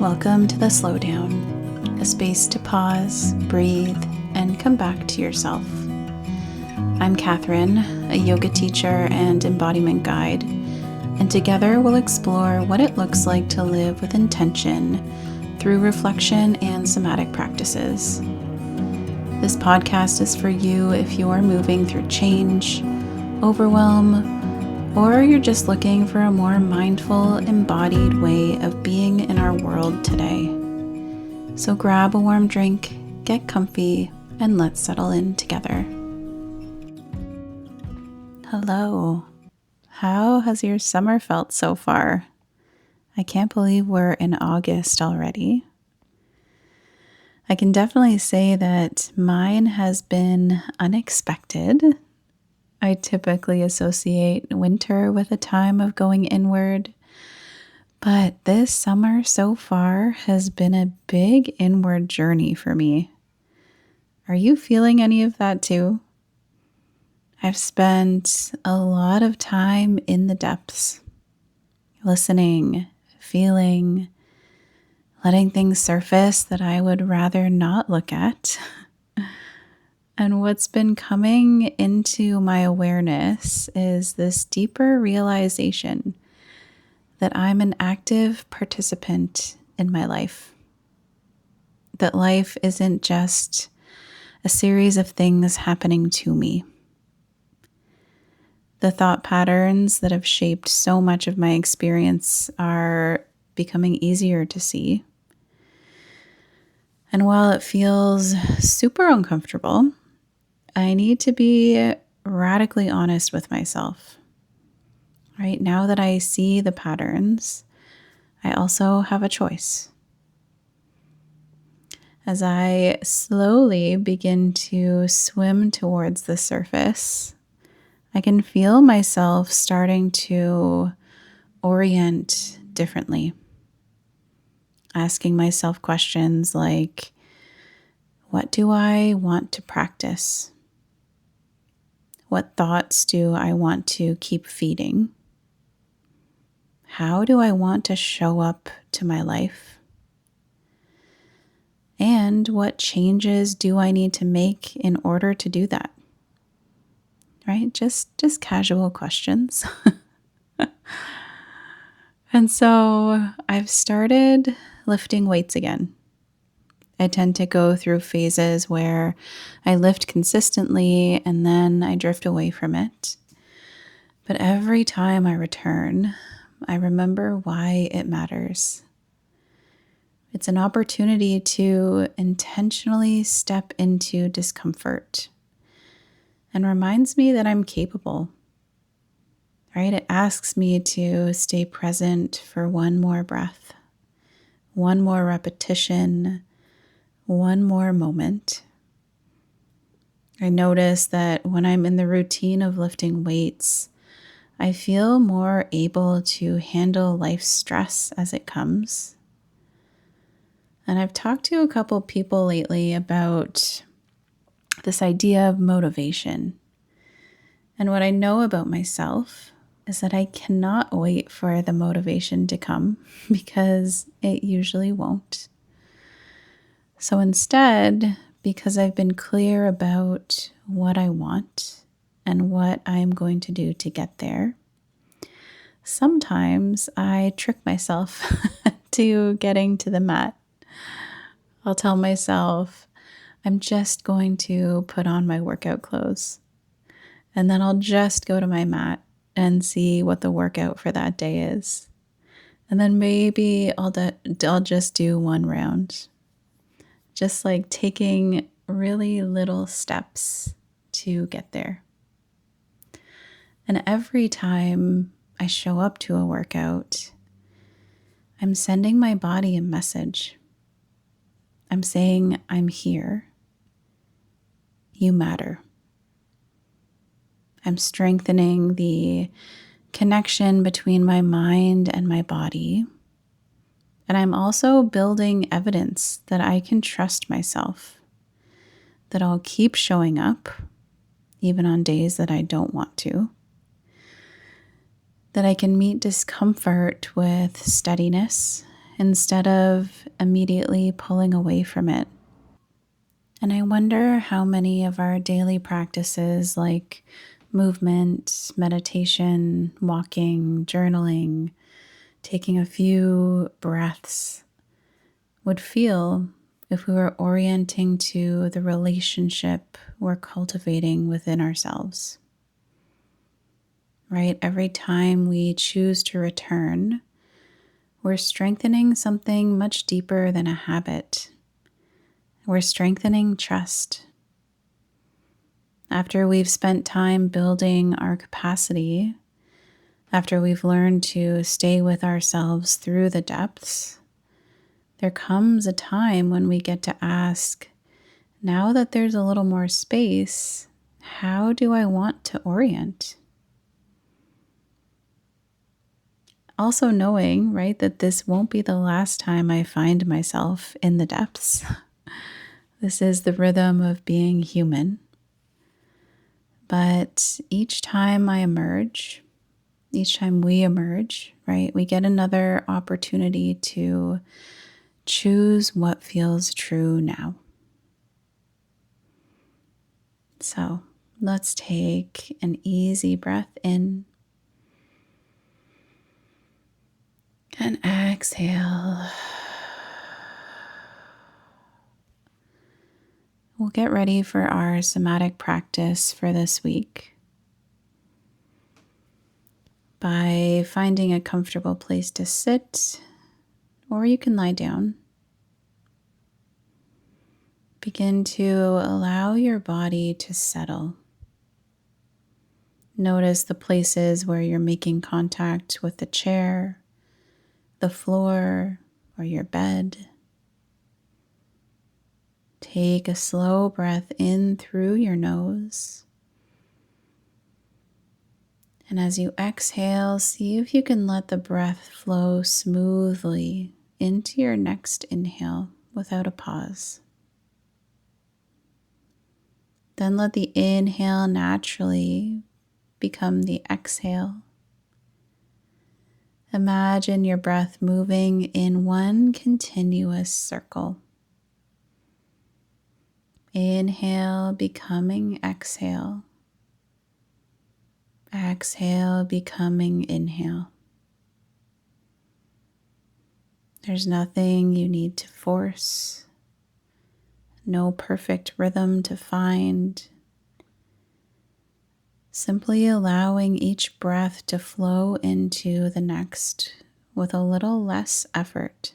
Welcome to the Slowdown, a space to pause, breathe, and come back to yourself. I'm Catherine, a yoga teacher and embodiment guide, and together we'll explore what it looks like to live with intention through reflection and somatic practices. This podcast is for you if you are moving through change, overwhelm, or you're just looking for a more mindful, embodied way of being in our world today. So grab a warm drink, get comfy, and let's settle in together. Hello. How has your summer felt so far? I can't believe we're in August already. I can definitely say that mine has been unexpected. I typically associate winter with a time of going inward, but this summer so far has been a big inward journey for me. Are you feeling any of that too? I've spent a lot of time in the depths, listening, feeling, letting things surface that I would rather not look at. And what's been coming into my awareness is this deeper realization that I'm an active participant in my life. That life isn't just a series of things happening to me. The thought patterns that have shaped so much of my experience are becoming easier to see. And while it feels super uncomfortable, I need to be radically honest with myself. Right now that I see the patterns, I also have a choice. As I slowly begin to swim towards the surface, I can feel myself starting to orient differently. Asking myself questions like, what do I want to practice? What thoughts do I want to keep feeding? How do I want to show up to my life? And what changes do I need to make in order to do that? Right? Just casual questions. And so I've started lifting weights again. I tend to go through phases where I lift consistently and then I drift away from it. But every time I return, I remember why it matters. It's an opportunity to intentionally step into discomfort and reminds me that I'm capable. Right? It asks me to stay present for one more breath, one more repetition, one more moment. I notice that when I'm in the routine of lifting weights, I feel more able to handle life's stress as it comes. And I've talked to a couple people lately about this idea of motivation. And what I know about myself is that I cannot wait for the motivation to come because it usually won't. So instead, because I've been clear about what I want and what I'm going to do to get there, sometimes I trick myself to getting to the mat. I'll tell myself, I'm just going to put on my workout clothes. And then I'll just go to my mat and see what the workout for that day is. And then maybe I'll just do one round. Just like taking really little steps to get there. And every time I show up to a workout, I'm sending my body a message. I'm saying, I'm here. You matter. I'm strengthening the connection between my mind and my body. And I'm also building evidence that I can trust myself, that I'll keep showing up, even on days that I don't want to, that I can meet discomfort with steadiness instead of immediately pulling away from it. And I wonder how many of our daily practices like movement, meditation, walking, journaling, taking a few breaths would feel if we were orienting to the relationship we're cultivating within ourselves. Right? Every time we choose to return, we're strengthening something much deeper than a habit. We're strengthening trust. After we've spent time building our capacity, after we've learned to stay with ourselves through the depths, there comes a time when we get to ask, now that there's a little more space, how do I want to orient? Also knowing, right, that this won't be the last time I find myself in the depths. This is the rhythm of being human. But each time I emerge, each time we emerge, right, we get another opportunity to choose what feels true now. So let's take an easy breath in and exhale. We'll get ready for our somatic practice for this week by finding a comfortable place to sit, or you can lie down. Begin to allow your body to settle. Notice the places where you're making contact with the chair, the floor, or your bed. Take a slow breath in through your nose. And as you exhale, see if you can let the breath flow smoothly into your next inhale without a pause. Then let the inhale naturally become the exhale. Imagine your breath moving in one continuous circle. Inhale becoming exhale. Exhale becoming inhale. There's nothing you need to force, no perfect rhythm to find. Simply allowing each breath to flow into the next with a little less effort.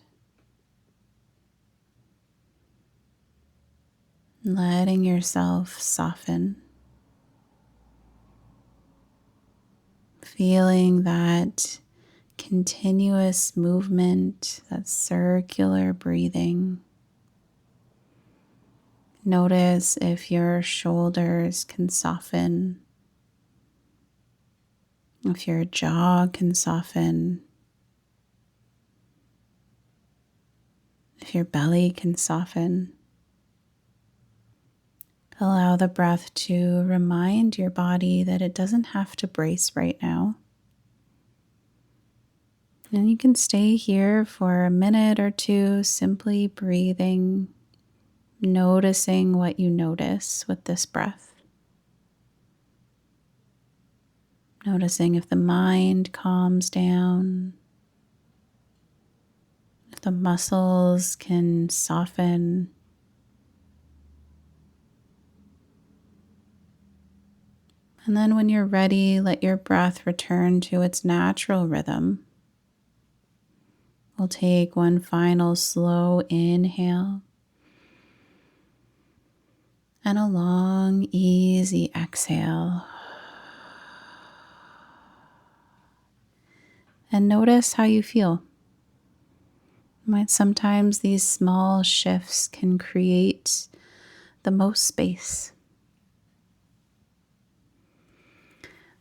Letting yourself soften. Feeling that continuous movement, that circular breathing. Notice if your shoulders can soften, if your jaw can soften, if your belly can soften. Allow the breath to remind your body that it doesn't have to brace right now. And you can stay here for a minute or two, simply breathing, noticing what you notice with this breath. Noticing if the mind calms down, if the muscles can soften. And then when you're ready, let your breath return to its natural rhythm. We'll take one final slow inhale and a long, easy exhale. And notice how you feel. Sometimes these small shifts can create the most space.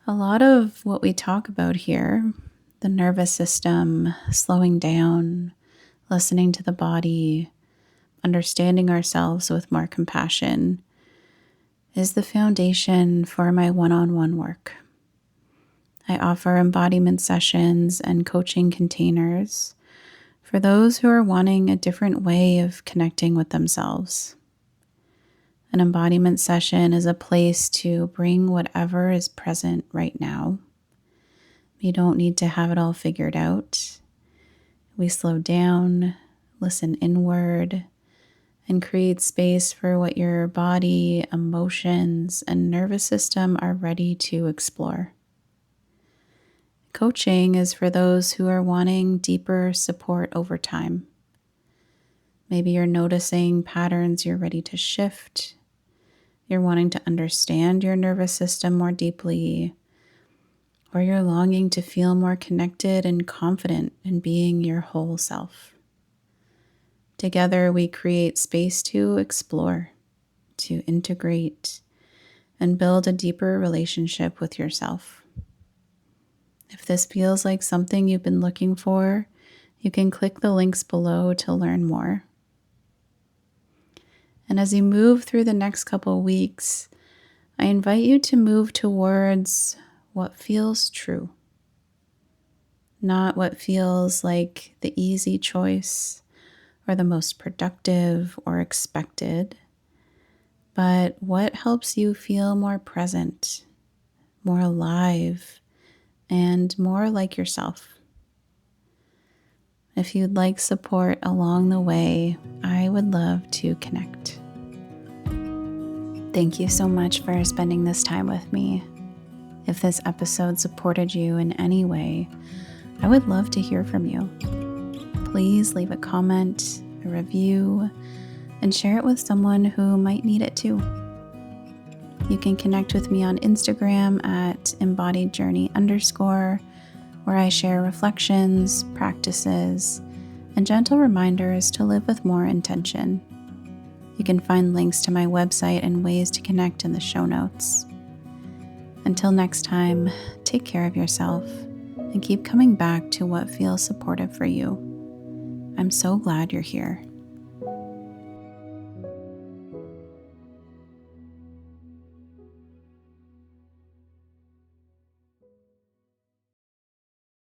A lot of what we talk about here, the nervous system, slowing down, listening to the body, understanding ourselves with more compassion, is the foundation for my one-on-one work. I offer embodiment sessions and coaching containers For those who are wanting a different way of connecting with themselves, an embodiment session is a place to bring whatever is present right now. You don't need to have it all figured out. We slow down, listen inward, and create space for what your body, emotions, and nervous system are ready to explore. Coaching is for those who are wanting deeper support over time. Maybe you're noticing patterns you're ready to shift. You're wanting to understand your nervous system more deeply, or you're longing to feel more connected and confident in being your whole self. Together, we create space to explore, to integrate, and build a deeper relationship with yourself. If this feels like something you've been looking for, you can click the links below to learn more. And as you move through the next couple weeks, I invite you to move towards what feels true, not what feels like the easy choice or the most productive or expected, but what helps you feel more present, more alive, and more like yourself. If you'd like support along the way, I would love to connect. Thank you so much for spending this time with me. If this episode supported you in any way, I would love to hear from you. Please leave a comment, a review, and share it with someone who might need it too. You can connect with me on Instagram at embodiedjourney_, where I share reflections, practices, and gentle reminders to live with more intention. You can find links to my website and ways to connect in the show notes. Until next time, take care of yourself and keep coming back to what feels supportive for you. I'm so glad you're here.